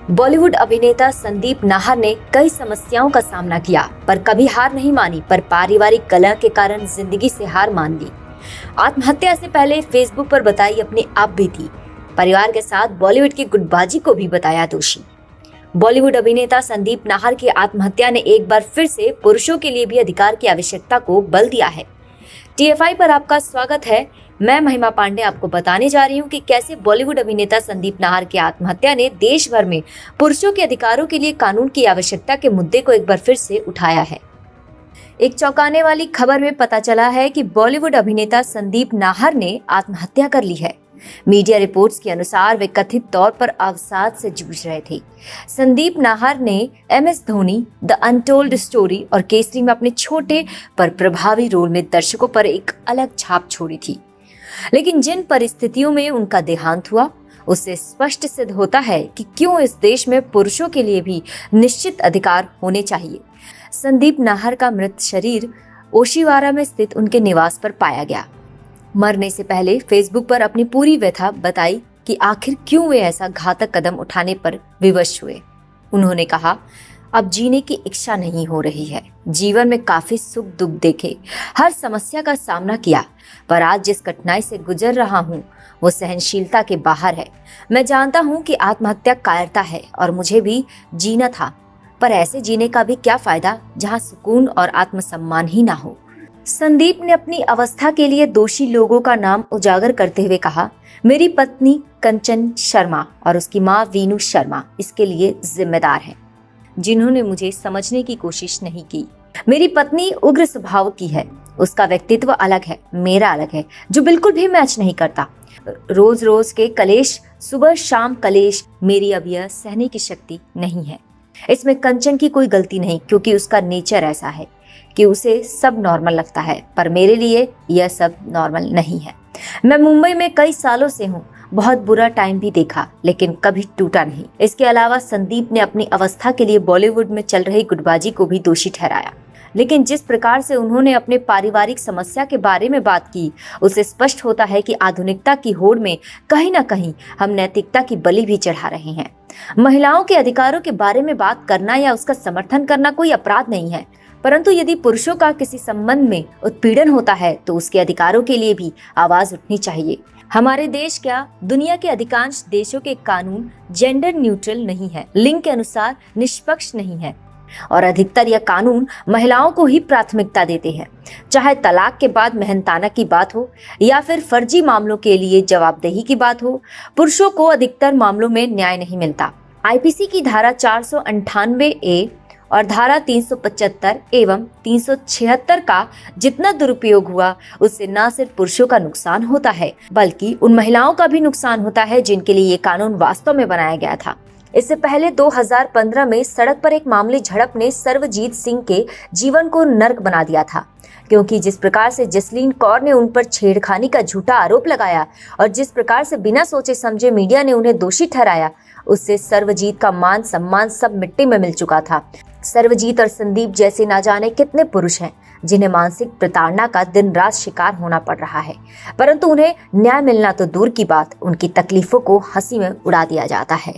बॉलीवुड अभिनेता संदीप नाहर ने कई समस्याओं का सामना किया, पर कभी हार नहीं मानी, पर पारिवारिक कलह के कारण जिंदगी से हार मान ली। आत्महत्या से पहले फेसबुक पर बताई अपनी आप बीती। परिवार के साथ बॉलीवुड की गुटबाजी को भी बताया दोषी। बॉलीवुड अभिनेता संदीप नाहर की आत्महत्या ने एक बार फिर से पुरुषों के लिए भी अधिकार की आवश्यकता को बल दिया है। TFI पर आपका स्वागत है। मैं महिमा पांडे आपको बताने जा रही हूँ कि कैसे बॉलीवुड अभिनेता संदीप नाहर की आत्महत्या ने देश भर में पुरुषों के अधिकारों के लिए कानून की आवश्यकता के मुद्दे को एक बार फिर से उठाया है। एक चौंकाने वाली खबर में पता चला है कि बॉलीवुड अभिनेता संदीप नाहर ने आत्महत्या कर ली है। मीडिया रिपोर्ट्स के अनुसार वे कथित तौर पर अवसाद से जूझ रहे थे। संदीप नाहर ने MS Dhoni, the untold story और केसरी में अपने छोटे पर प्रभावी रोल में दर्शकों पर एक अलग छाप छोड़ी थी। लेकिन जिन परिस्थितियों में उनका देहांत हुआ, उससे स्पष्ट सिद्ध होता है कि क्यों इस देश में पुरुषों के लिए भी निश्चित अधिकार होने चाहिए। संदीप नाहर का मृत शरीर ओशिवारा में स्थित उनके निवास पर पाया गया। मरने से पहले फेसबुक पर अपनी पूरी व्यथा बताई कि आखिर क्यों वे ऐसा घातक कदम उठाने पर विवश हुए। उन्होंने कहा, अब जीने की इच्छा नहीं हो रही है। जीवन में काफी सुख दुख देखे, हर समस्या का सामना किया, पर आज जिस कठिनाई से गुजर रहा हूँ वो सहनशीलता के बाहर है। मैं जानता हूँ कि आत्महत्या कायरता है और मुझे भी जीना था, पर ऐसे जीने का भी क्या फायदा जहाँ सुकून और आत्मसम्मान ही ना हो। संदीप ने अपनी अवस्था के लिए दोषी लोगों का नाम उजागर करते हुए कहा, मेरी पत्नी कंचन शर्मा और उसकी माँ वीनू शर्मा इसके लिए जिम्मेदार हैं, जिन्होंने मुझे समझने की कोशिश नहीं की। मेरी पत्नी उग्र स्वभाव की है, उसका व्यक्तित्व अलग है, मेरा अलग है, जो बिल्कुल भी मैच नहीं करता। रोज रोज के कलेश, सुबह शाम कलेश, मेरी अब यह सहने की शक्ति नहीं है। इसमें कंचन की कोई गलती नहीं, क्योंकि उसका नेचर ऐसा है कि उसे सब नॉर्मल लगता है, पर मेरे लिए यह सब नॉर्मल नहीं है। मैं मुंबई में कई सालों से हूँ, बहुत बुरा टाइम भी देखा, लेकिन कभी टूटा नहीं। इसके अलावा संदीप ने अपनी अवस्था के लिए बॉलीवुड में चल रही गुटबाजी को भी दोषी ठहराया। लेकिन जिस प्रकार से उन्होंने अपने पारिवारिक समस्या के बारे में बात की, उससे स्पष्ट होता है कि आधुनिकता की होड़ में कहीं ना कहीं हम नैतिकता की बलि भी चढ़ा रहे हैं। महिलाओं के अधिकारों के बारे में बात करना या उसका समर्थन करना कोई अपराध नहीं है, परंतु यदि पुरुषों का किसी संबंध में उत्पीड़न होता है तो उसके अधिकारों के लिए भी आवाज उठनी चाहिए। हमारे देश क्या, दुनिया के अधिकांश देशों के कानून जेंडर न्यूट्रल नहीं है, लिंग के अनुसार निष्पक्ष नहीं है, और अधिकतर यह कानून महिलाओं को ही प्राथमिकता देते हैं। चाहे तलाक के बाद मेहनताना की बात हो या फिर फर्जी मामलों के लिए जवाबदेही की बात हो, पुरुषों को अधिकतर मामलों में न्याय नहीं मिलता। IPC की धारा 498A और धारा 375 एवं 376 का जितना दुरुपयोग हुआ, उससे न सिर्फ पुरुषों का नुकसान होता है, बल्कि उन महिलाओं का भी नुकसान होता है जिनके लिए ये कानून वास्तव में बनाया गया था। इससे पहले 2015 में सड़क पर एक मामूली झड़प ने सर्वजीत सिंह के जीवन को नर्क बना दिया था, क्योंकि जिस प्रकार से जसलीन कौर ने उन पर छेड़खानी का झूठा आरोप लगाया और जिस प्रकार से बिना सोचे समझे मीडिया ने उन्हें दोषी ठहराया, उससे सर्वजीत का मान सम्मान सब मिट्टी में मिल चुका था। सर्वजीत और संदीप जैसे ना जाने कितने पुरुष हैं जिन्हें मानसिक प्रताड़ना का दिन रात शिकार होना पड़ रहा है, परंतु उन्हें न्याय मिलना तो दूर की बात, उनकी तकलीफों को हंसी में उड़ा दिया जाता है।